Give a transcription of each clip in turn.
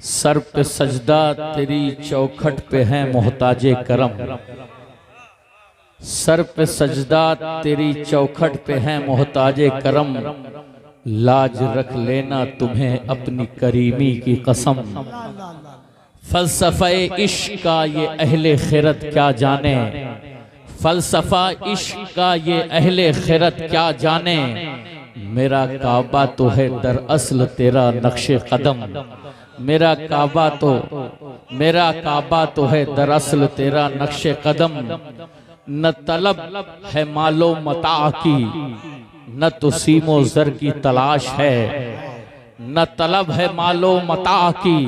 Sir पे सजदा तेरी चौखट पे है मोहताजे करम। सर पे सजदा तेरी चौखट पे है मोहताजे करम। लाज रख लेना तुम्हें अपनी करीमी की कसम। फलसफा इश्क का ये अहले खिरत क्या जाने। फलसफा इश्क का ये अहले खिरत क्या जाने। मेरा काबा तो है दरअसल तेरा नक्शे कदम। मेरा काबा तो है दरअसल तेरा नक्शे कदम। न तलब है मालो मता की न तो सीमो जर की तलाश है। न तलब है मालो मता की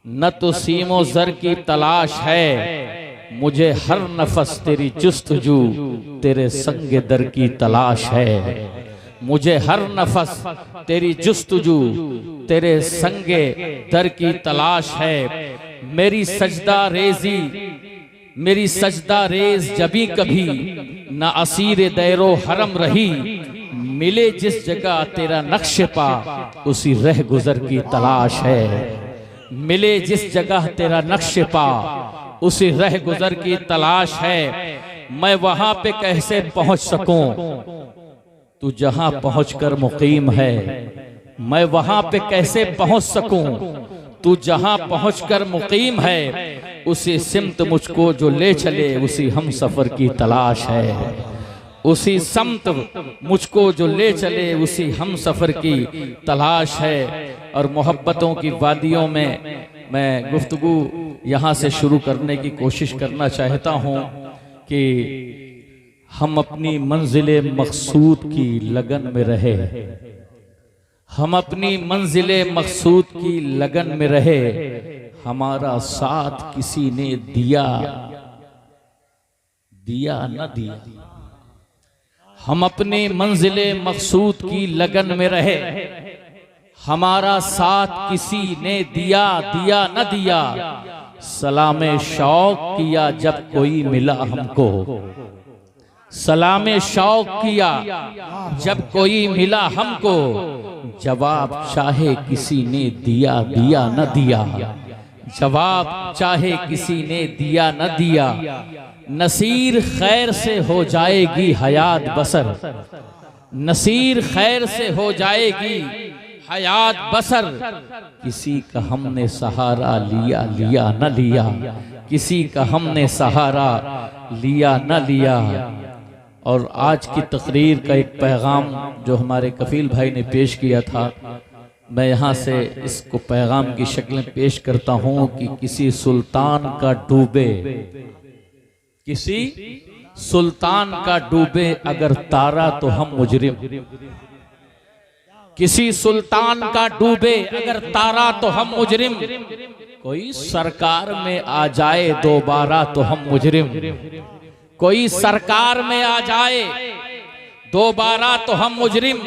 न तो सीमो जर की तलाश है। मुझे हर नफस तेरी जुस्तजू तेरे संग दर की तलाश है। मुझे हर नफस तेरी जुस्तजू तेरे संगे दर की तलाश है। मेरी सजदा रेज जबी कभी न असीर दैरो हरम रही। मिले जिस जगह तेरा नक्श पा उसी रह गुजर की तलाश है। मिले जिस जगह तेरा नक्श पा उसी रह गुजर की तलाश है। मैं वहां पे कैसे पहुंच सकूं तू जहां पहुंचकर मुकीम है। मैं वहां पे कैसे पहुंच सकूं तू जहां पहुंचकर मुकीम है। उसी सिमत मुझको जो ले चले उसी हम सफर की तलाश है। उसी समत मुझको जो ले चले उसी हम सफर की तलाश है। और मोहब्बतों की वादियों में मैं गुफ्तगू यहाँ से शुरू करने की कोशिश करना चाहता हूँ कि हम अपनी मंजिले मकसूद की लगन में रहे। हम अपनी मंजिले मकसूद की लगन में रहे। हमारा साथ किसी ने दिया न दिया। हम अपनी मंजिले मकसूद की लगन में रहे। हमारा साथ किसी ने दिया न दिया। सलामे शौक किया जब कोई मिला हमको। सलामे शौक किया जब कोई मिला हमको। जवाब चाहे किसी ने दिया न दिया। जवाब चाहे किसी ने दिया न दिया। नसीर खैर से हो जाएगी हयात बसर। नसीर खैर से हो जाएगी हयात बसर। किसी का हमने सहारा लिया न लिया। किसी का हमने सहारा लिया न लिया। और आज की तकरीर का एक पैगाम जो हमारे कफील भाई ने पेश किया था, मैं यहाँ से इसको पैगाम की शक्ल में पेश करता हूँ कि किसी सुल्तान का डूबे अगर तारा तो हम मुजरिम। किसी सुल्तान का डूबे अगर तारा तो हम मुजरिम। कोई सरकार में आ जाए दोबारा तो हम मुजरिम। कोई सरकार में आ जाए दोबारा तो हम मुजरिम।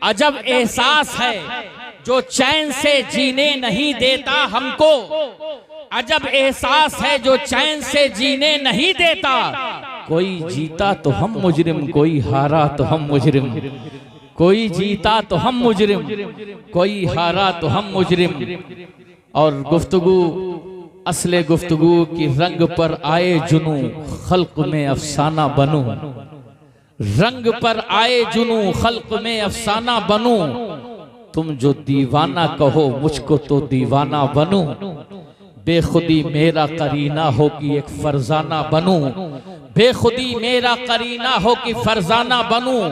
अजब एहसास है जो चैन से जीने नहीं देता हमको। अजब एहसास है जो चैन से जीने नहीं देता। कोई जीता तो हम मुजरिम कोई हारा तो हम मुजरिम। कोई जीता तो हम मुजरिम कोई हारा तो हम मुजरिम। और गुफ्तगू असले गुफ्तगू की रंग पर आए जुनू खल्क में अफसाना बनूं। रंग पर आए जुनू खल्क में अफसाना बनूं। तुम जो दीवाना कहो मुझको तो दीवाना बनूं। बेखुदी मेरा करीना हो कि एक फरजाना बनूं। बेखुदी मेरा करीना हो कि फरजाना बनूं।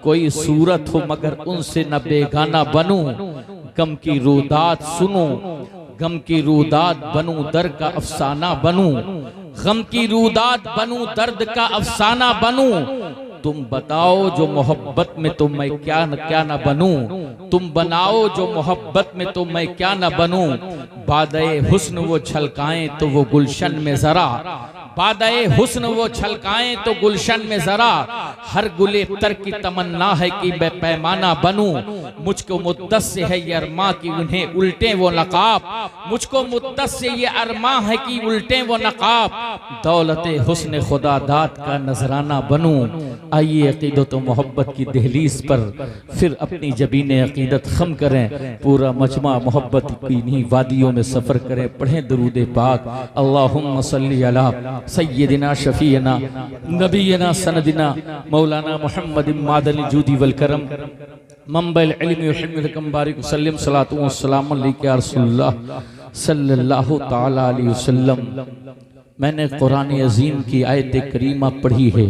कोई सूरत हो मगर उनसे न बेगाना बनूं। गम की रुदात सुनूं गम की रुदात बनूं दर्द का अफसाना बनूं। गम की रुदात बनूं दर्द का अफसाना बनूं। तुम बताओ जो मोहब्बत में तो मैं क्या न बनूं। तुम बनाओ जो मोहब्बत में तो मैं क्या न बनूं। बादे हुस्न वो छलकाएं तो वो गुलशन में जरा। बादए हुस्न वो छलकाएं तो गुलशन में जरा, हर गुले तर की तमन्ना है कि मैं पैमाना बनूं। मुझको मुद्दत से है ये अरमा कि उन्हें उल्टे वो नकाब, मुझको मुद्दत से ये अरमा है कि उल्टे वो नकाब। दौलते हुस्न खुदा दात का नजराना बनूं। आइए अकीदत व मोहब्बत की दहलीज पर फिर अपनी जबीने अकीदत खम करें, पूरा मजमा मोहब्बत की इन्हीं वादियों में सफर करें। पढ़ें दरूद पाक। अल्लाहुम्मा सल्ली अला सय्यदिना शफीना नबीना सनदिना मौलाना मुहम्मद मादनी जूदी वल करम मंबल इल्मी व हिम्मतकम बारिक वसल्लम सलातु व सलाम अलैका या रसूलुल्लाह सल्लल्लाहु तआला अलैहि वसल्लम। मैंने कुरान अजीम की आयत करीमा पढ़ी है।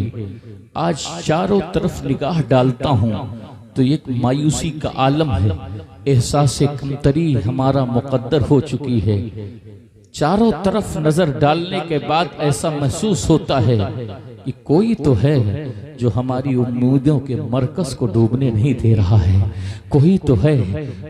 आज चारों तरफ निगाह डालता हूँ तो एक मायूसी का आलम है। एहसास कमतरी हमारा मुकद्दर हो चुकी है। चारों तरफ नजर डालने के बाद ऐसा महसूस होता है कि कोई तो है जो हमारी उम्मीदों के मरकज को डूबने नहीं दे रहा है। कोई तो है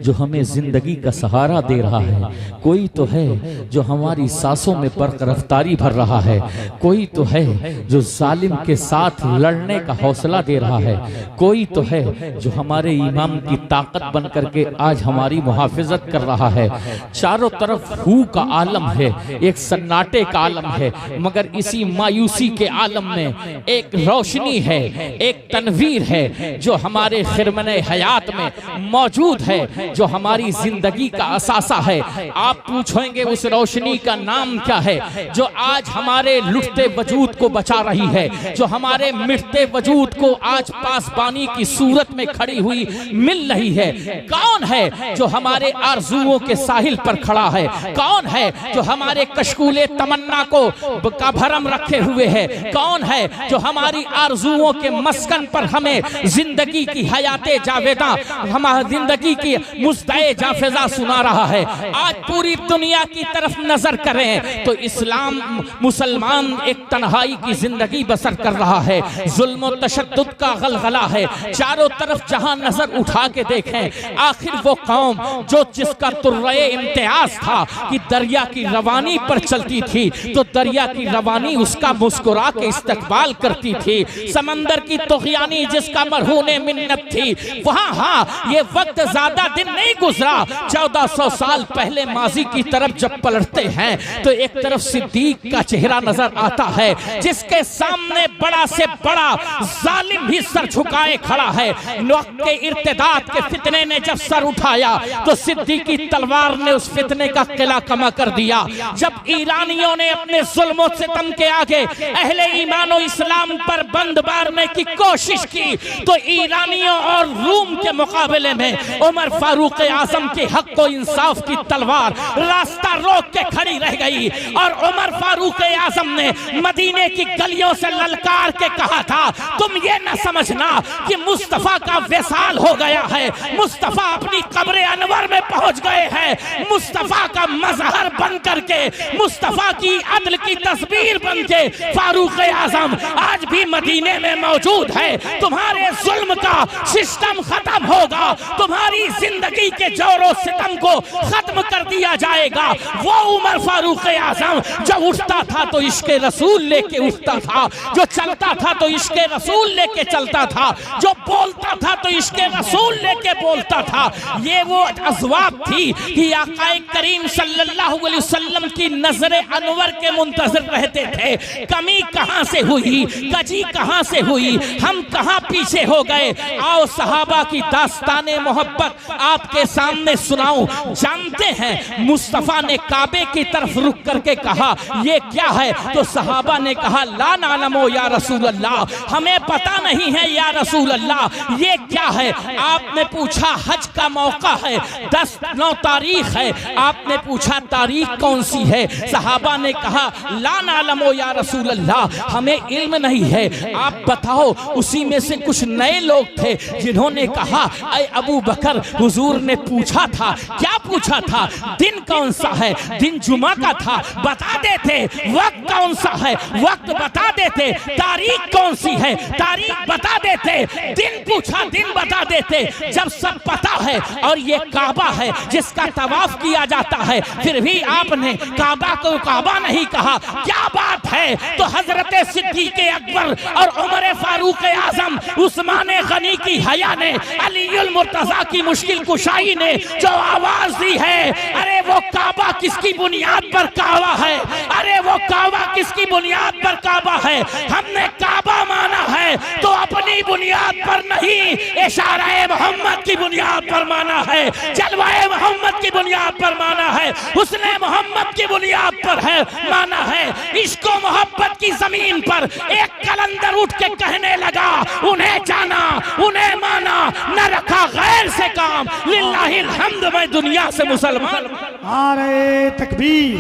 जो हमें जिंदगी का सहारा दे रहा है। कोई तो है जो हमारी सांसों में बर्क रफ्तारी भर रहा है। कोई तो है जो जालिम के साथ लड़ने का हौसला दे रहा है। कोई तो है जो हमारे ईमान की ताकत बन करके आज हमारी मुहाफिजत कर रहा है। चारों तरफ हू का आलम है, एक सन्नाटे का आलम है, मगर इसी मायूसी के आलम में एक रोशनी है, एक तनवीर है जो हमारे खिरमने हयात में मौजूद है, जो हमारी जिंदगी का असासा है। आप पूछेंगे उस रोशनी का नाम क्या है जो आज हमारे लुटते वजूद को बचा रही है, जो हमारे मिटते वजूद को आज पासबानी की सूरत में खड़ी हुई मिल रही है। कौन है जो हमारे आरज़ुओं के साहिल पर खड़ा है? कौन है जो हमारे कशकूले तमन्ना को का भरम रखे हुए है? कौन है जो हमारी आरज़ुओं के मस्कन पर हमें जिंदगी की हयाते जावेदा, हमारी जिंदगी की मुस्ताए जाफेजा सुना रहा है? आज पूरी दुनिया की तरफ नजर करें तो इस्लाम मुसलमान एक तन्हाई की जिंदगी बसर कर रहा है। जुल्म और तशद्दुद का गलगला है। चारों तरफ जहां नजर उठा के देखें, आखिर वो कौम जो जिसका तुर्रे इम्तियाज था कि दरिया की रवानी पर चलती थी तो दरिया की रवानी उसका मुस्कुरा के इस्तकबाल करती थी। समंदर की तुग़यानी जिसका मरहूने मिन्नत थी, वहां हाँ ये वक्त ज्यादा दिन नहीं गुजरा। 1400 साल पहले माजी की तरफ जब पलटते हैं तो एक तरफ सिद्दीक का चेहरा नजर आता है जिसके सामने बड़ा से बड़ा जालिम भी सर झुकाए खड़ा है। वक्त के इर्तिदाद के फितने ने जब सर उठाया तो सिद्दीक की तलवार ने उस फितने का किला कमा कर दिया। जब ईरानियों ने अपने जुल्म और सितम के आगे अहले ईमान और इस्लाम पर बंद मारने की कोशिश की तो ईरानियों और रूम के मुकाबले में उमर फारूक आजम के हक को इंसाफ की तलवार रास्ता रोक के खड़ी रह गई। और उमर फारूक आजम ने मदीने की गलियों से ललकार के कहा था, तुम ये न समझना कि मुस्तफा का विसाल हो गया है, मुस्तफा अपनी कब्र अनवर में पहुंच गए हैं। मुस्तफा का मजहर बन करके, मुस्तफा की अदल की तस्वीर बन के फारूक आजम आज भी मदीने में मौजूद है। तुम्हारे जुल्म का सिस्टम खत्म होगा, तुम्हारी जिंदगी के जोरों सितम को खत्म कर दिया जाएगा। वो उमर फारूक आजम जो उठता था तो इश्क़े रसूल लेके उठता था, जो चलता था तो इश्क़े रसूल लेके चलता था, जो बोलता था तो इश्क़े रसूल लेके बोलता था। ये वो अज़वाब थी कि आक़ाए करीम सल्लल्लाहु अलैहि वसल्लम की नजरे अनवर के मुंतज़िर रहते थे। कमी कहां से हुई, कजी कहां से हुई, हम कहां पीछे हो गए? आओ सहाबा की दास्ताने मोहब्बत आपके सामने सुनाऊं। जानते हैं मुस्तफा ने काबे की तरफ रुक करके कहा ये क्या है? तो सहाबा ने कहा ला नालमो या रसूल अल्लाह, हमें पता नहीं है या रसूल अल्लाह ये क्या है? आपने पूछा हज का मौका है, 10-9 तारीख है, आपने पूछा तारीख कौन सी है? सहाबा ने कहा ला नालमो या रसूल अल्लाह, हमें इल्म नहीं है, आप बताओ। उसी में से कुछ नए लोग थे जिन्होंने कहा ऐ अबू बकर, हुजूर ने पूछा था। क्या पूछा था? दिन कौन सा है? दिन जुमा का था, बता देते। वक्त कौन सा है? वक्त बता देते। तारीख कौन सी है? तारीख बता देते। दिन पूछा, दिन बता देते। जब सब पता है और ये काबा है जिसका तवाफ किया जाता है, फिर भी आप आपने काबा को काबा नहीं कहा, क्या बात है। तो हजरत सिद्दीक अकबर और उमर फारूक आजम, उस्मान गनी की हया ने, अलीउल मुर्तजा की मुश्किल कुशाई ने जो आवाज दी है, अरे वो काबा किसकी बुनियाद पर काबा है, अरे वो काबा किसकी बुनियाद पर काबा है। हमने काबा माना है तो अपनी बुनियाद पर नहीं, इशारा मोहम्मद की बुनियाद पर माना है, जलवाए मोहम्मद की बुनियाद पर माना है, हुस्ने मोहम्मद की बुनियाद पर है माना है। इश्को मोहब्बत की जमीन पर एक कलंदर उठ के कहने लगा, उन्हें जाना उन्हें माना, न रखा गैर से काम, लिल्लाहिल हम्द, मैं दुनिया से मुसलमान। नारे तकबीर,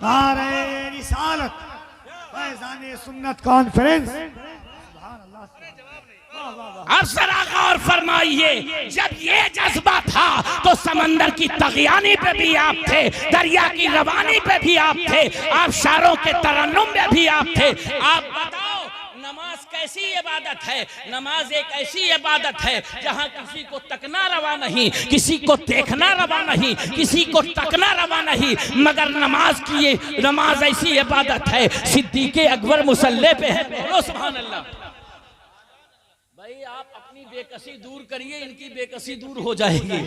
नारे रिसालत, फैज़ाने सुन्नत कॉन्फ्रेंस। अब जरा गौर फरमाइए, जब ये जज्बा था तो समंदर की तगियानी पे भी आप थे, दरिया की रवानी पे भी आप थे, आप शारों के तरन्नुम में भी आप थे। आप बताओ नमाज कैसी इबादत है। नमाज एक ऐसी इबादत है जहां किसी को तकना रवा नहीं, किसी को देखना रवा नहीं, किसी को तकना रवा नहीं, मगर नमाज ऐसी इबादत है। सिद्दीक अकबर मुसल्ले पे है, बोलो सुभान अल्लाह। भाई आप अपनी बेकसी दूर करिए, इनकी बेकसी दूर हो जाएगी।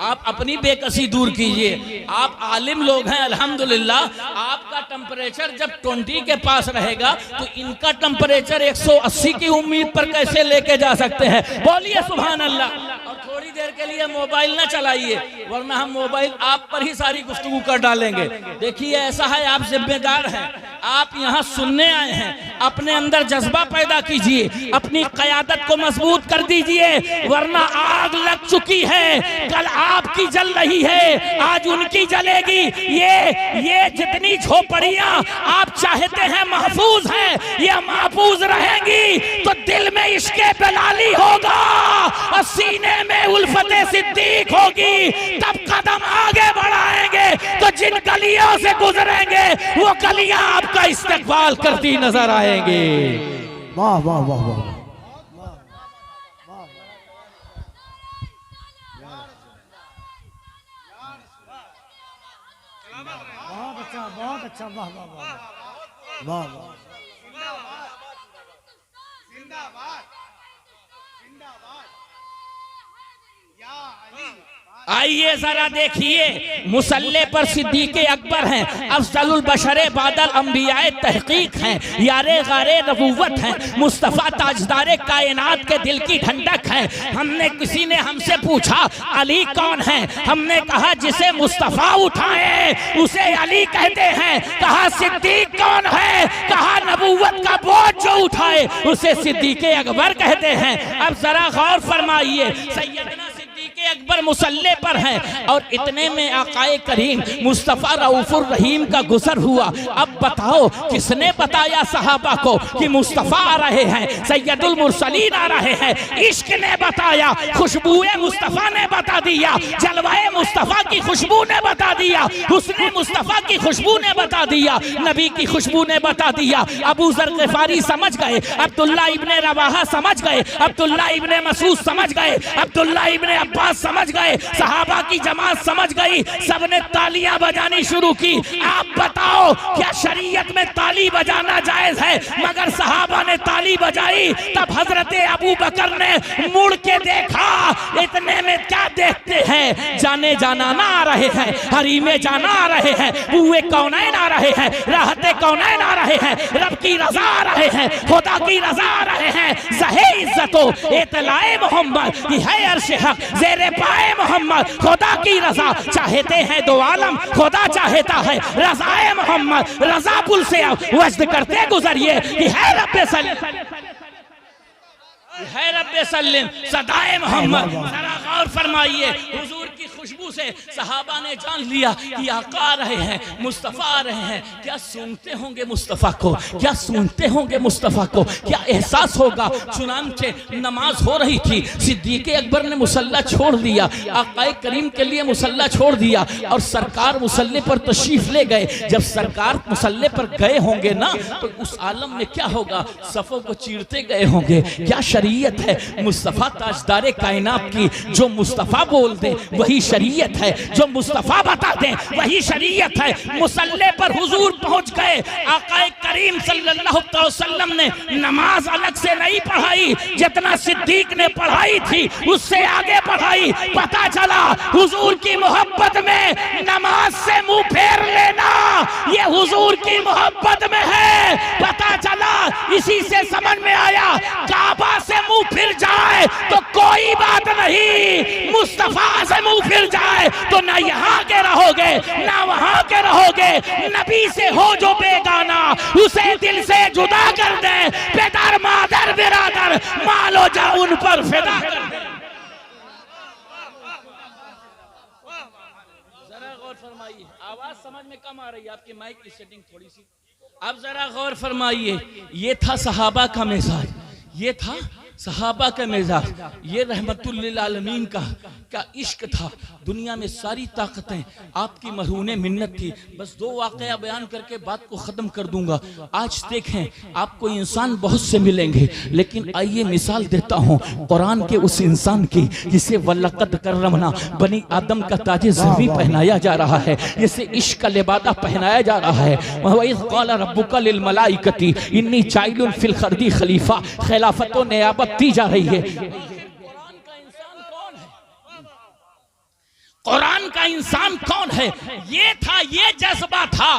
आप अपनी बेकसी दूर कीजिए। आप आलिम लोग हैं अल्हम्दुलिल्लाह। आपका टेम्परेचर जब 20 के पास रहेगा तो इनका टेम्परेचर 180 की उम्मीद पर कैसे लेके जा सकते हैं। बोलिए सुभान अल्लाह। और थोड़ी देर के लिए मोबाइल ना चलाइए, वरना हम मोबाइल आप पर ही सारी गुफ्तगू कर डालेंगे। देखिए ऐसा है, आप जिम्मेदार हैं, आप यहाँ सुनने आए हैं, अपने अंदर जज्बा पैदा कीजिए, अपनी क़यादत को मजबूत कर दीजिए, वरना आग लग चुकी है, कल आपकी जल रही है, आज उनकी जलेगी। ये जितनी झोपड़ियां आप चाहते हैं महफूज हैं, ये महफूज रहेंगी तो दिल में इश्क़े बिलाली होगा और सीने में उल्फते सिद्दीक होगी। तब कदम आगे बढ़ाएंगे तो जिन गलियों से गुजरेंगे वो गलियां आपका इस्तकबाल करती नजर आएंगे। वाह वाह वाह वाह, बहुत अच्छा, वाह वाह वाह वाह वाह। आइए जरा देखिए, मुसल्ले पर सिद्दीक अकबर हैं, अफजलुल बशरे बादल अंबियाए तहकीक हैं, यारे गारे नबूवत हैं, मुस्तफ़ा ताजदारे कायनात के दिल की ठंडक हैं। किसी ने हमसे पूछा अली कौन है, हमने कहा जिसे मुस्तफ़ा उठाए उसे अली कहते हैं। कहा सिद्दीक कौन है, कहा नबूवत का बोझ जो उठाए उसे सिद्दीक अकबर कहते हैं। अब जरा गौर फरमाइए, सैयदना अकबर मुसल्ले पर हैं और इतने में आकाए करीम मुस्तफ़ा रऊफुर रहीम का गुजर हुआ। अब बताओ किसने बताया सहाबा को कि मुस्तफ़ा आ रहे हैं, सैयदुल मुरसलीन आ रहे हैं। इश्क ने बताया, खुशबुए मुस्तफ़ा ने बता दिया, जलवाए मुस्तफ़ा की खुशबू ने बता दिया, हुस्ने मुस्तफ़ा की खुशबू ने बता दिया, नबी की खुशबू ने बता दिया। अबू ज़र ग़िफ़ारी समझ गए, अब्दुल्ला इब्ने रवाहा समझ गए, अब्दुल्ला इब्ने मसूद समझ गए, अब्दुल्ला इब्ने अब्बास समझ गए, सहाबा की जमात समझ गई, सबने तालियां बजानी शुरू की। आप बताओ क्या शरीयत में ताली बजाना जायज है, मगर सहाबा ने ताली बजाई। तब हजरत अबू बकर ने मुड़ के देखा, इतने में क्या देखते हैं, जाने जाना ना आ रहे हैं, हरीमे जाना आ रहे हैं, बुए कौनैन आ रहे हैं, राहते कौनैन आ रहे हैं, रब की रजा आ रहे हैं, खुदा की रजा आ रहे हैं, ज़हे इज्जतो इतलाए मोहम्मद है अर्श हक ज़ेरे पाए मोहम्मद, खुदा की रजा चाहते हैं दो आलम, खुदा चाहता है रज़ाए मोहम्मद। रजा पुल से वज्द करते गुजरिए कि है रब्बे सल्लिम सदाए मोहम्मद। जरा गौर फरमाइए, हुजूर की खुशबू से सहाबा ने जान लिया कि आका आ रहे हैं, मुस्तफ़ा आ रहे हैं। क्या सुनते होंगे मुस्तफ़ा को, क्या सुनते होंगे मुस्तफ़ा को, क्या एहसास होगा। चुनांचे नमाज हो रही थी, सिद्दीक अकबर ने मुसल्ला छोड़ दिया, आकाए करीम के लिए मुसल्ला छोड़ दिया और सरकार मुसल्ले पर तशरीफ ले गए। जब सरकार मुसल्ले पर गए होंगे ना तो उस आलम में क्या होगा, सफ़ों को चीरते गए होंगे। क्या शरीयत है मुस्तफ़ा ताजदारे कायनात की, जो मुस्तफ़ा बोल दे वही शरीयत है, जो मुस्तफ़ा बता दें वही शरीयत है। मुसल्ले पर हुजूर पहुंच गए, आकाए करीम सल्लल्लाहु अलैहि वसल्लम ने नमाज अलग से नहीं पढ़ाई, जितना सिद्दीक ने पढ़ाई थी उससे आगे पढ़ाई। पता चला हुजूर की मोहब्बत में नमाज से मुंह फेर लेना ये हुजूर की मोहब्बत में है। पता चला, इसी से समझ में आया, काबा से मुंह फिर जाए तो कोई बात नहीं, मुस्तफा से मुंह फिर जाए तो ना यहाँ के रहोगे ना वहां के रहोगे। नबी से हो जो बेगाना उसे दिल से जुदा कर दे, बेदर मादर बिरादर मालो जा उन पर फिदा कर दे। जरा गौर फरमाइए, आवाज समझ में कम आ रही है, आपकी माइक की सेटिंग थोड़ी सी, अब जरा गौर फरमाइए। ये था सहाबा का मिजाज, ये था सहाबा का मिजाज, ये रहमतुल लिल आलमीन का इश्क था। दुनिया में सारी ताकतें आपकी मरहूने मिन्नत थी। बस दो वाक़या बयान करके बात को ख़त्म कर दूंगा। आज देखें, आपको इंसान बहुत से मिलेंगे, लेकिन आइए मिसाल देता हूँ कुरान के उस इंसान की जिसे वल्लक़द कररमना बनी आदम का ताज ज़र्फ़ी पहनाया जा रहा है, जिसे इश्क का लिबादा पहनाया जा रहा है। वइज़ क़ाल रब्बुका लिल मलाइकति इन्नी जाइलुन फिल खर्दी खलीफा, खिलाफत व नियाबत दी जा रही है। कुरान का इंसान कौन है? कुरान का इंसान कौन है? ये था, ये जज्बा था,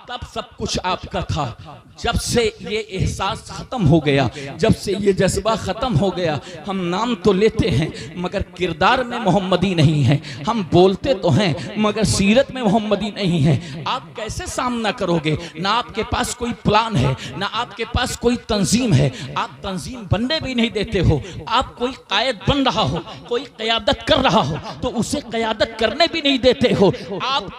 तब सब कुछ आपका था। जब से ये एहसास खत्म हो गया, जब से ये जज्बा खत्म हो गया, हम नाम तो लेते हैं मगर किरदार में मोहम्मदी नहीं है। हम बोलते तो हैं मगर सीरत में मोहम्मदी नहीं है। आप कैसे सामना करोगे? ना आपके पास कोई प्लान है, ना आपके पास कोई तंजीम है। आप तंजीम बनने भी नहीं देते हो। आप कोई कायद बन रहा हो, कोई क़यादत कर रहा हो तो उसे क़यादत करने भी नहीं देते हो। आप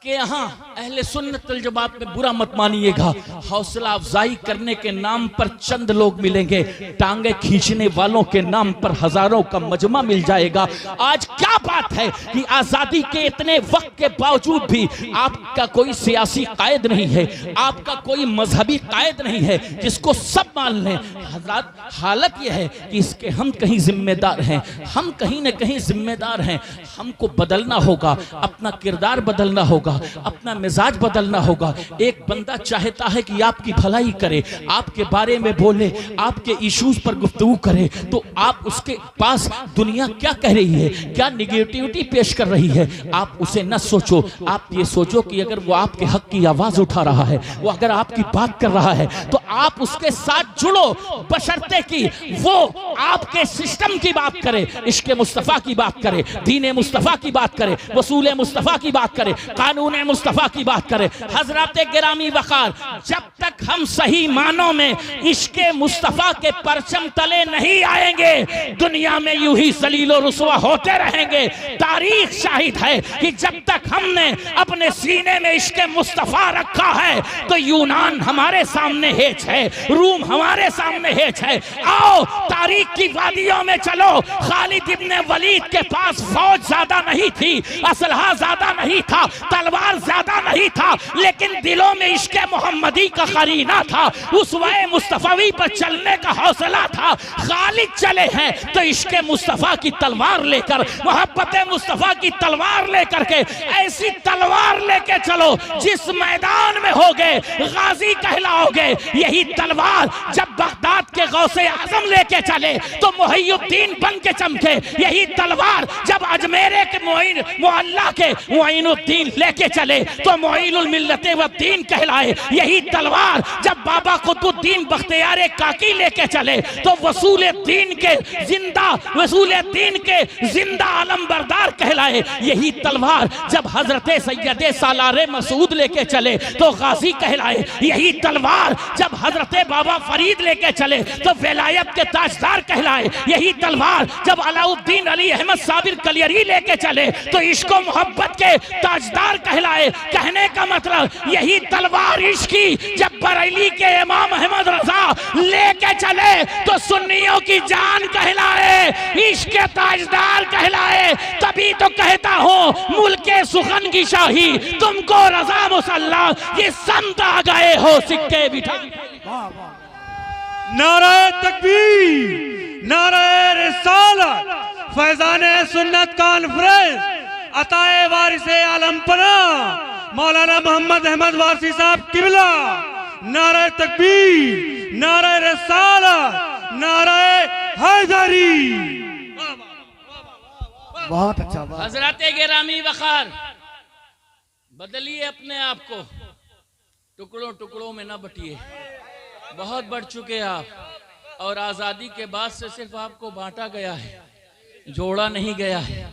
के यहाँ अहले सुन्नत वल जमात में बुरा मत मानिएगा, हौसला अफजाई करने के नाम पर चंद लोग मिलेंगे, टांगे खींचने वालों के नाम पर हजारों का मजमा मिल जाएगा। आज क्या बात है कि आजादी के इतने वक्त के बावजूद भी आपका कोई सियासी कायद नहीं है, आपका कोई मजहबी कायद नहीं है जिसको सब मान लें। हज़रात, हालत यह है कि इसके हम कहीं जिम्मेदार हैं, हम कहीं न कहीं जिम्मेदार हैं। हमको बदलना होगा, अपना किरदार बदलना होगा, अपना मिजाज बदलना होगा। एक बंदा चाहता है कि आपकी भलाई करे, आपके बारे में बोले, आपके इश्यूज पर गुफ्तगू करे, तो आप उसके पास दुनिया क्या कह रही है, क्या निगेटिविटी पेश कर रही है, आप उसे न सोचो। आप ये सोचो कि अगर वो आपके हक की आवाज उठा रहा है, वो अगर आपकी बात कर रहा है तो आप उसके साथ जुड़ो, बशर्ते कि वो आपके सिस्टम की बात करे, इश्क़ मुस्तफ़ा की बात करे, दीन मुस्तफ़ा की बात करे, वसूल मुस्तफ़ा की बात करे, कानून मुस्तफ़ा की बात करे। हजरत गिरामी वक़ार, जब तक हम सही मानों में इश्क़ मुस्तफ़ा के परचम तले नहीं आएंगे, दुनिया में यूं ही जलील और रुसवा होते रहेंगे। तारीख शाहिद है कि जब तक हमने अपने सीने में इश्क़ मुस्तफ़ा रखा है तो यूनान हमारे सामने हेच है, रूम हमारे सामने हेच है। आओ तारीख की वादियों में चलो। खालिद इब्न वलीद के पास फौज ज्यादा नहीं थी, असलहा ज्यादा नहीं था, तलवार ज्यादा नहीं था, लेकिन दिलों में इश्क़ मोहम्मदी का करीना था, उसवाए मुस्तफ़ावी पर चलने का हौसला था। खालिद चले हैं तो इश्क़ मुस्तफ़ा की तलवार लेकर, मोहब्बत मुस्तफ़ा की तलवार लेकर के, ऐसी तलवार लेके चलो जिस मैदान में होगे गाजी कहलाओगे। यही तलवार जब बगदाद के गौसे आजम लेके चले तो मुहियुद्दीन बन के चमके। यही तलवार जब अजमेरे के मुअल्ला के मुइनुद्दीन लेके चले तो मुइनुल मिल्लत व दीन कहलाए। यही तलवार जब बाबा कुतुबुद्दीन बख्तियार काकी लेके चले तो वसूल दीन के जिंदा आलम बरदार कहलाए। यही तलवार जब हजरत सैयद सालार मसूद लेके चले तो गाजी कहलाए। यही तलवार जब हजरत बाबा फरीद लेके चले तो विलायत के ताजदार कहलाए। यही तलवार जब अलाउद्दीन अली अहमद साबिर कलियरी लेके चले तो इश्क व मोहब्बत के ताजदार कहलाए। कहने का मतलब यही तलवार इश्की जब बरेली के इमाम अहमद रजा लेके चले तो सुन्नियों की जान कहलाए, इश्क के ताजदार कहलाए। तभी तो कहता हूँ मुल्के सुखन की शाही तुमको रजा मुसल्ला, ये संत आ गए हो सिक्के बिठा। नारे तकबीर, नारे रिसालत, फैजान सुन्नत कॉन्फ्रेंस अताए वारिस आलम पना मौलाना मोहम्मद अहमद वारसी साहब किबला। नारे तकबीर, नारे रिसालत, नारे हैदरी। बहुत अच्छा, बहुत हजरत गिरामी वकार, बदलिए अपने आप को, टुकड़ों टुकड़ों में ना बटिए। बहुत बढ़ चुके आप, और आज़ादी के बाद से सिर्फ आपको बांटा गया है, जोड़ा नहीं गया है।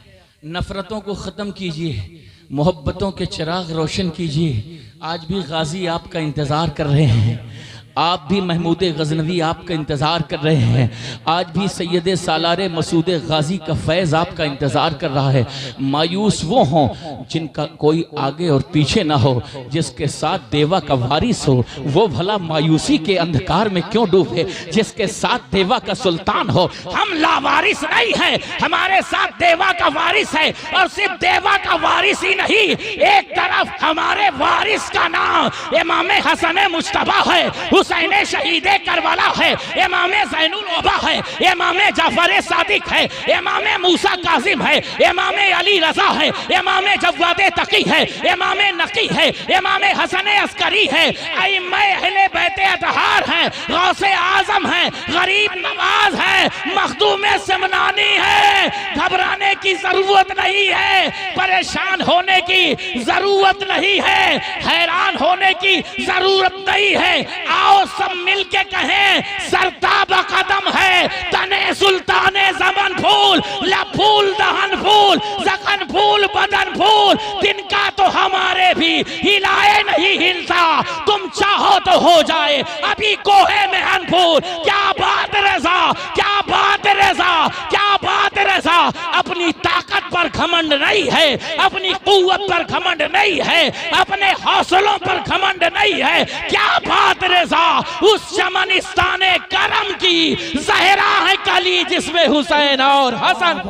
नफरतों को ख़त्म कीजिए, मोहब्बतों के चिराग रोशन कीजिए। आज भी गाजी आपका इंतज़ार कर रहे हैं, आप भी महमूद गजनवी आपका इंतज़ार कर रहे हैं, आज भी सैयद सालार मसूद गाजी का फैज़ आपका इंतज़ार कर रहा है। मायूस वो हों जिनका कोई आगे और पीछे ना हो, जिसके साथ देवा का वारिस हो वो भला मायूसी के अंधकार में क्यों डूबे, जिसके साथ देवा का सुल्तान हो। हम लावारिस नहीं है, हमारे साथ देवा का वारिस है, और सिर्फ देवा का वारिस ही नहीं, एक तरफ हमारे वारिस का नाम इमाम हसन मुज्तबा है, हुसैन शहीद करबला है, इमाम ज़ैनुल उबा है, इमाम जाफर सादिक है, इमाम मूसा काजिम है, इमाम अली रजा है, इमाम जव्वाद तकी है, इमाम नकी है, इमाम हसन अस्करी है, अइम्मा अहले बैत अतहार है, गौसे आजम है, गरीब नवाज है, मखदूम समनानी है। घबराने की जरूरत नहीं है, परेशान होने की जरूरत नहीं है, हैरान होने की जरूरत नहीं है। आओ सब मिलके कहें, सरताब कदम है तने सुल्ताने ज़मन फूल, लफूल दहन फूल, जखन फूल बदन फूल, तिनका तो हमारे भी हिलाए नहीं हिलता, तुम चाहो तो हो जाए अभी कोहे में अनफूल। क्या बात रज़ा, क्या बात रज़ा, क्या बात रज़ा। अपनी ताकत पर घमंड नहीं है, अपनी कुव्वत पर घमंड नहीं है, अपने हौसलों पर घमंड नहीं है। क्या बात रज़ा, उस चमनिस्ताने करम की ज़हरा है कली जिसमें हुसैन और हसन।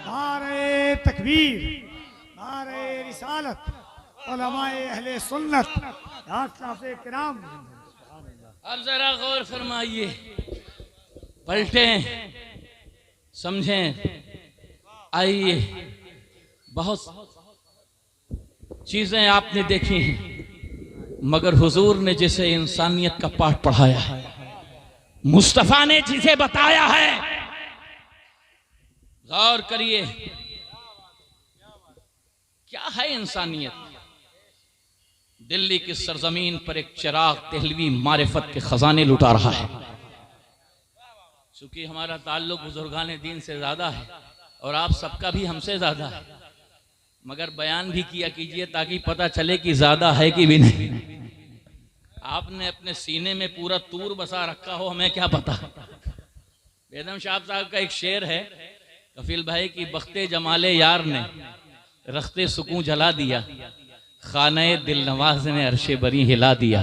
नारे तकबीर, नारे रिसालत, उलमाए अहले सुन्नत, साहब किराम। अब जरा गौर फरमाइए, पलटें, समझें। आइए, बहुत चीजें आपने देखी हैं, मगर हुजूर ने जिसे इंसानियत का पाठ पढ़ाया है, मुस्तफा ने जिसे बताया है, गौर करिए क्या है इंसानियत। दिल्ली की सरजमीन पर एक चिराग दहलवी मारिफत के खजाने लुटा रहा है। चूंकि हमारा ताल्लुक बुजुर्गान दीन से ज्यादा है और आप सबका भी हमसे ज्यादा है, मगर बयान भी किया कीजिए ताकि पता चले कि ज्यादा है कि भी नहीं। आपने अपने सीने में पूरा तूर बसा रखा हो, हमें क्या पता। बेदम शाह साहब का एक शेर है, कफील भाई की बख्ते जमाले यार ने रखते सुकून जला दिया, खाने दिल नवाज ने अरशे बरी हिला दिया,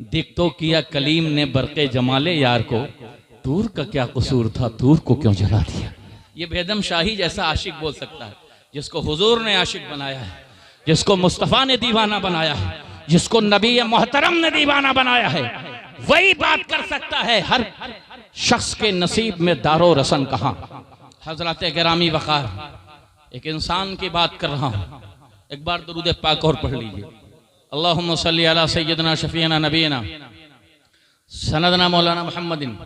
दिख तो किया कलीम ने बरके जमाले यार को, तूर का क्या कसूर था, तूर को क्यों जला दिया। ये बेदम शाही जैसा आशिक बोल सकता है, जिसको हुजूर ने आशिक बनाया है, जिसको मुस्तफ़ा ने दीवाना बनाया है, जिसको नबी मोहतरम ने दीवाना बनाया है, वही बात कर सकता है। हर शख्स के नसीब में दारो रसन कहाँ। हजरत गिरामी वकार, एक इंसान की बात कर रहा हूँ, एक बार दुरूद पाक और पढ़ लीजिए। अल्लाहुम्मा सल्ली अला सय्यदना शफीना नबीना सनदना मौलाना मुहम्मदिन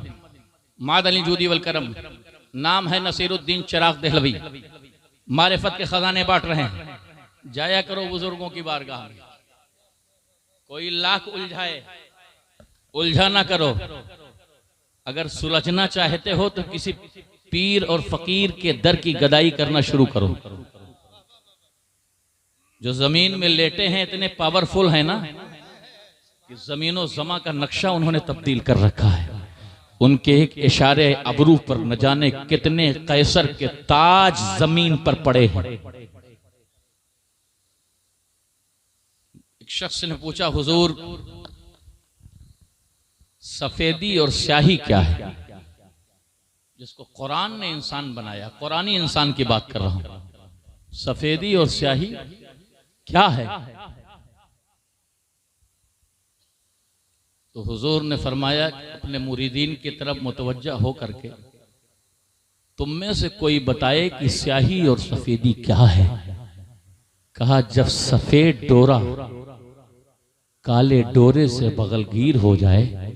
मादली जूदी वल करम। नाम है नसीरुद्दीन चिराग दहलवी, मारिफत के खजाने बांट रहे हैं। जाया करो बुजुर्गों की बारगाह में, कोई लाख उलझाए उलझा ना करो। अगर सुलझना चाहते हो तो किसी पीर और फकीर के दर की गदाई करना शुरू करो। जो जमीन में लेटे हैं इतने पावरफुल हैं ना कि जमीनों जमा का नक्शा उन्होंने तब्दील कर रखा है। उनके एक इशारे अबरू पर न जाने कितने कैसर के ताज जमीन पर पड़े हैं। एक शख्स ने पूछा, हुजूर सफेदी और स्याही क्या है, जिसको कुरान ने इंसान बनाया, कुरानी इंसान की बात कर रहा हूं। सफेदी और स्याही क्या है? तो हुजूर ने फरमाया अपने मुरीदीन की तरफ मुतवज्जा हो करके, तुम में से कोई बताए कि स्याही और सफेदी क्या है। कहा जब सफेद डोरा काले डोरे से बगलगीर हो जाए,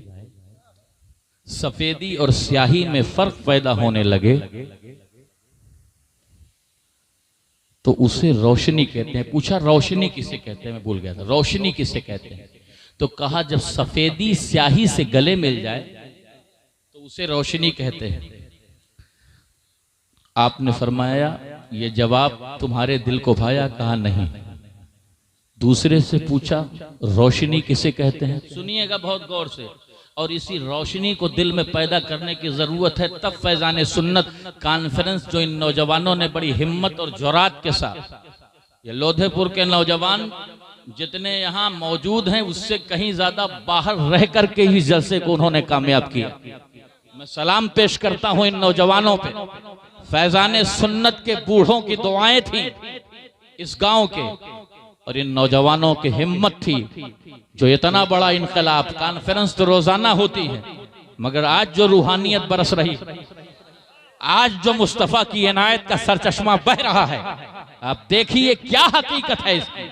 सफेदी और स्याही में फर्क पैदा होने लगे, तो उसे रोशनी कहते हैं। पूछा रोशनी किसे कहते हैं, मैं भूल गया था, रोशनी किसे कहते हैं। तो कहा जब सफेदी स्याही से गले मिल जाए तो उसे रोशनी कहते हैं। आपने फरमाया ये जवाब तुम्हारे दिल को भाया? कहा नहीं। दूसरे से पूछा रोशनी किसे कहते हैं? सुनिएगा बहुत गौर से, और इसी रोशनी को दिल में पैदा करने की जरूरत है। तब फैजान सुन्नत कॉन्फ्रेंस जो इन नौजवानों ने बड़ी हिम्मत और जुरात के साथ, ये लोधेपुर के नौजवान जितने यहाँ मौजूद हैं उससे कहीं ज्यादा बाहर रह करके ही जलसे को उन्होंने कामयाब किया। मैं सलाम पेश करता हूं इन नौजवानों पे। फैजान सुन्नत के बूढ़ों की दुआएं थी इस गांव के, और इन नौजवानों की हिम्मत थी जो इतना बड़ा इनकलाब। कॉन्फ्रेंस तो रोजाना होती है, मगर आज जो रूहानियत बरस रही, आज जो मुस्तफा की इनायत का सरचश्मा बह रहा है, आप देखिए क्या हकीकत है इसकी।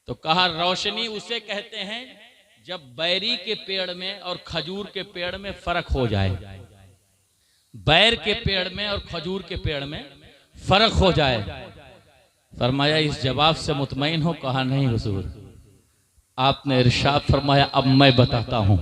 तो कहा रोशनी उसे कहते हैं जब बैरी के पेड़ में और खजूर के पेड़ में फर्क हो जाए। बैर के पेड़ में और खजूर के पेड़ में फर्क हो जाए। फरमाया इस जवाब से मुतमईन हो? कहा नहीं हुजूर। आपने इरशाद फरमाया अब मैं बताता हूं।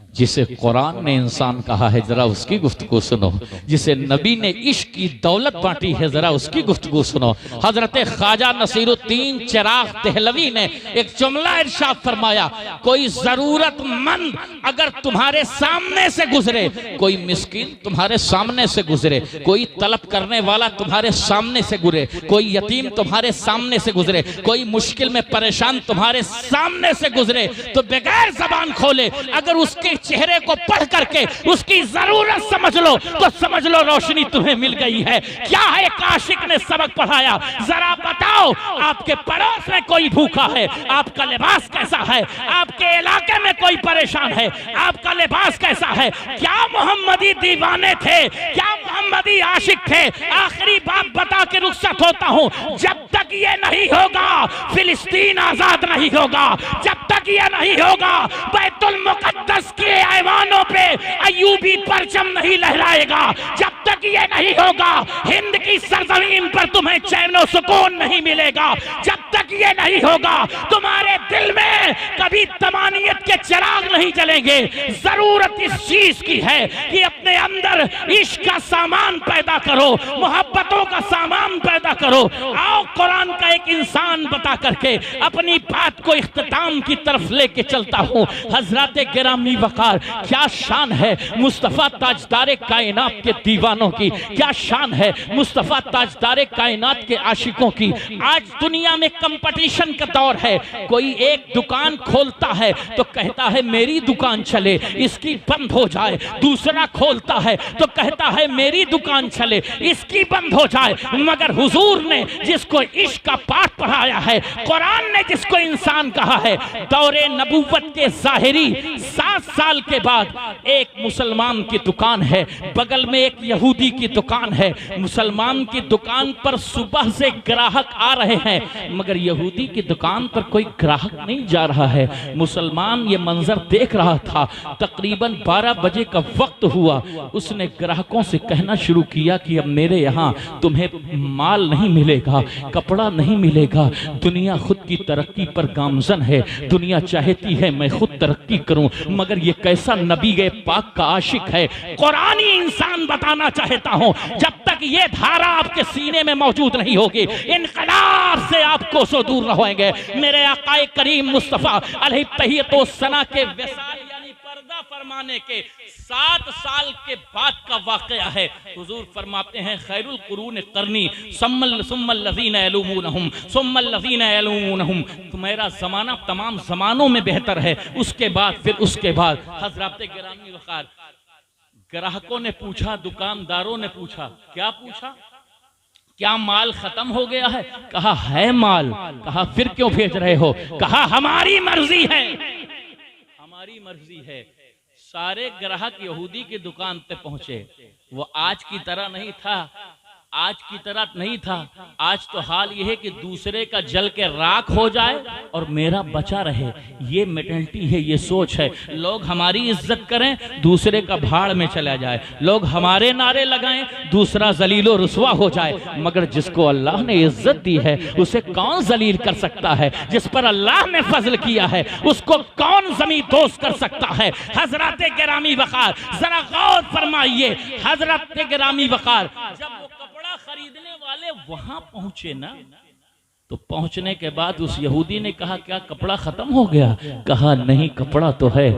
जिसे कुरान ने इंसान कहा है जरा उसकी गुफ्तगू सुनो, जिसे नबी ने इश्क की दौलत बांटी है जरा उसकी गुफ्तगू सुनो। हजरत ख्वाजा नसीरुद्दीन चिराग देहलवी ने एक जुमला इरशाद फरमाया, कोई जरूरतमंद अगर तुम्हारे सामने से गुजरे, कोई मिस्कीन तुम्हारे सामने से गुजरे, कोई तलब करने वाला तुम्हारे सामने से गुजरे, कोई यतीम तुम्हारे सामने से गुजरे, कोई मुश्किल में परेशान तुम्हारे सामने से गुजरे, तो बगैर जबान खोले अगर उसके चेहरे को पढ़ करके उसकी जरूरत समझ लो तो समझ लो रोशनी तुम्हें मिल गई है। क्या है एक आशिक ने सबक पढ़ाया? जरा बताओ, आपके पड़ोस में कोई भूखा है, आपका लिबास कैसा है? आपके इलाके में कोई परेशान है, आपका लिबास कैसा है? क्या मोहम्मदी दीवाने थे? क्या मोहम्मदी आशिक थे? आखिरी बात बता के रुखसत होता हूं, जब तक ये नहीं होगा फिलिस्तीन आजाद नहीं होगा। जब तक ये नहीं होगा बैतुल मुकद्दस के ऐवानों पे अय्यूबी परचम नहीं लहराएगा। जब तक ये नहीं होगा हिंद की सरजमीन पर तुम्हें चैन और सुकून नहीं मिलेगा। जब तक ये नहीं होगा तुम्हारे दिल में कभी तमानियत के चिराग नहीं जलेंगे। जरूरत इस चीज की है कि अपने अंदर इश्क का सामान पैदा करो, मोहब्बतों का सामान पैदा करो। आओ कुरान का एक इंसान बता करके अपनी बात को इख्तिताम की तरफ लेके चलता हूं। हजरत गिरामी वकार, क्या शान है मुस्तफा ताजदारे कायनात के दीवानों की, क्या शान है मुस्तफा ताजदारे कायनात के आशिकों की। आज दुनिया में कंपटीशन का दौर है। कोई एक दुकान खोलता है तो कहता है मेरी दुकान चले, इसकी बंद हो जाए। दूसरा खोलता है तो कहता है मेरी दुकान चले, इसकी बंद हो जाए। मगर हुजूर ने जिसको इश्क का पाठ पढ़ाया है, कुरान ने जिसको इंसान कहा है, दौरे नबूवत के ज़ाहिरी 7 साल के बाद एक मुसलमान की दुकान है, बगल में एक यहूदी की दुकान है। मुसलमान की दुकान पर सुबह से ग्राहक आ रहे हैं, मगर यहूदी की दुकान पर कोई ग्राहक नहीं जा रहा है। मुसलमान ये मंजर देख रहा था। तकरीबन 12 बजे का वक्त हुआ। उसने ग्राहकों से कहना शुरू किया कि अब मेरे यहाँ तुम्हें माल नहीं मिलेगा, कपड़ा नहीं मिलेगा। दुनिया खुद की तरक्की पर गामजन है। दुनिया चाहती है मैं खुद तरक्की करूं, मगर ये कैसा नबी के पाक का आशिक है। कुरानी इंसान बताना चाहता हूं, जब तक ये धारा आपके सीने में मौजूद नहीं होगी, इनकलाब से आप कोसों दूर रहेंगे। मेरे आकाए करीम मुस्तफा अलैहि तहियतो सना के विसाल यानी पर्दा फरमाने के 7 साल के बाद का वाकया है। हुजूर फरमाते हैं खैरुल कुरून करनी सुम्मल लज़ीना यलूमुनहुम सुम्मल लज़ीना यलूमुनहुम। तुम्हारा ज़माना तमाम ज़मानों में बेहतर है, उसके बाद फिर उसके बाद। हज़रात गिरामी वक़ार, ग्राहकों ने पूछा, दुकानदारों ने पूछा, क्या पूछा? क्या माल खत्म हो गया है? कहा है माल। कहा फिर क्यों भेज रहे हो? कहा हमारी मर्जी है, हमारी मर्जी है। सारे ग्राहक यहूदी की दुकान पे पहुंचे। वो आज की तरह नहीं था, आज की तरह नहीं था। आज तो हाल यह है कि दूसरे का जल के राख हो जाए और मेरा बचा रहे। ये मेंटालिटी है, ये सोच है। लोग हमारी इज्जत करें, दूसरे का भाड़ में चला जाए। लोग हमारे नारे लगाएं, दूसरा जलीलो रुसवा हो जाए। मगर जिसको अल्लाह ने इज्जत दी है उसे कौन जलील कर सकता है? जिस पर अल्लाह ने फजल किया है उसको कौन जमीन दोस्त कर सकता है? हजरत गिरामी वकार, जरा गौर फरमाइए। हजरत गिरामी वकार जब वो कपड़ा खरीदने वाले वहां पहुंचे ना, तो पहुंचने के बाद उस यहूदी ने कहा, क्या कपड़ा खत्म हो गया? कहा नहीं, कपड़ा तो है,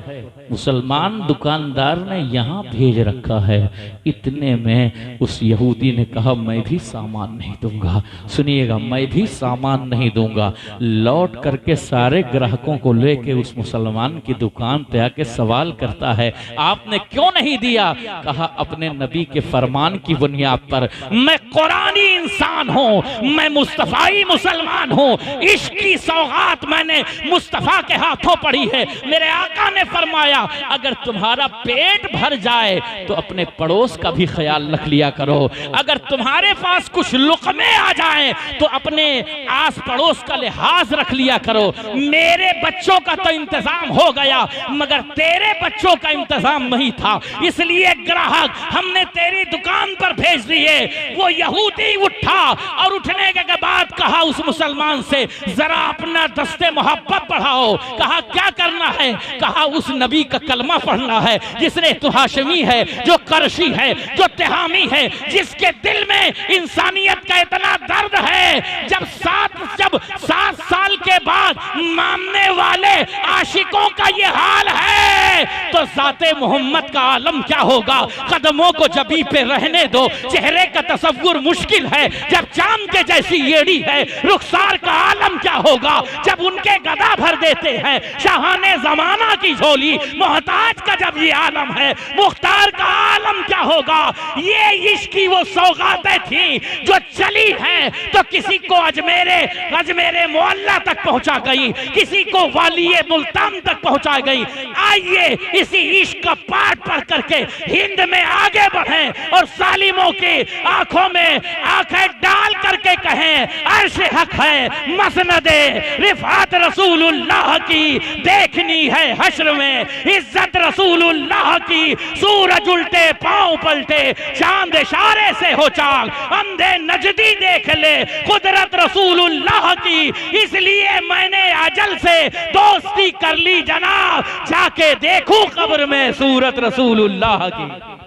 मुसलमान दुकानदार ने यहाँ भेज रखा है। इतने में उस यहूदी ने कहा, मैं भी सामान नहीं दूंगा। सुनिएगा, मैं भी सामान नहीं दूंगा। लौट करके सारे ग्राहकों को लेके उस मुसलमान की दुकान पे आके सवाल करता है, आपने क्यों नहीं दिया? कहा, अपने नबी के फरमान की बुनियाद पर। मैं कुरानी इंसान हूँ, मैं मुस्तफाई मुसलमान हूं। इश्क की सौगात मैंने मुस्तफा के हाथों पढ़ी है। मेरे आका ने फरमाया, अगर तुम्हारा पेट भर जाए तो अपने पड़ोस का भी ख्याल रख लिया करो। अगर तुम्हारे पास कुछ लुक़मे आ जाए तो अपने आस पड़ोस का लिहाज रख लिया करो। मेरे बच्चों का तो इंतजाम हो गया, मगर तेरे बच्चों का इंतजाम नहीं था, इसलिए ग्राहक हमने तेरी दुकान पर भेज दिए। वो यहूदी उठा और उठने के बाद कहा उस मुसलमान से, जरा अपना दस्ते मोहब्बत बढ़ाओ। कहा, क्या करना है? कहा, उस नबी का कलमा पढ़ना है जिसने तो हाशमी है, जो करशी है, जो तिहामी है, जिसके दिल में इंसानियत का इतना दर्द है। जब 7 साल के बाद मानने वाले आशिकों का ये हाल है तो ज़ाते मोहम्मद का आलम क्या होगा? कदमों को जबी पे रहने दो, चेहरे का तसव्वुर मुश्किल है जब चांद के जैसी येड़ी है। रुखसार का आलम क्या होगा जब उनके गदा भर देते हैं शाहाने जमाना की झोली। मोहताज का जब ये आलम है, मुख्तार का आलम क्या होगा? ये इश्क की वो सौगातें थी जो चली हैं तो किसी को अजमेरे मोहल्ला तक पहुंचा गई, किसी को वालिये मुल्तान तक पहुंचा गई। आइए इसी इश्क का पाठ पढ़ करके हिंद में आगे बढ़ें और सालिमों की आंखों में आंखें डाल करके कहें, अर्श हक है, मसनदे रिफात रसूलुल्लाह की देखनी है हश्र में, इज्जत रसूलुल्लाह की। सूरज उल्टे पांव पलटे, चांद इशारे से हो चाल, अंधे नजदी देख ले कुदरत रसूलुल्लाह की। इसलिए मैंने अजल से दोस्ती कर ली जनाब, जाके देखूं कब्र में सूरत रसूलुल्लाह की।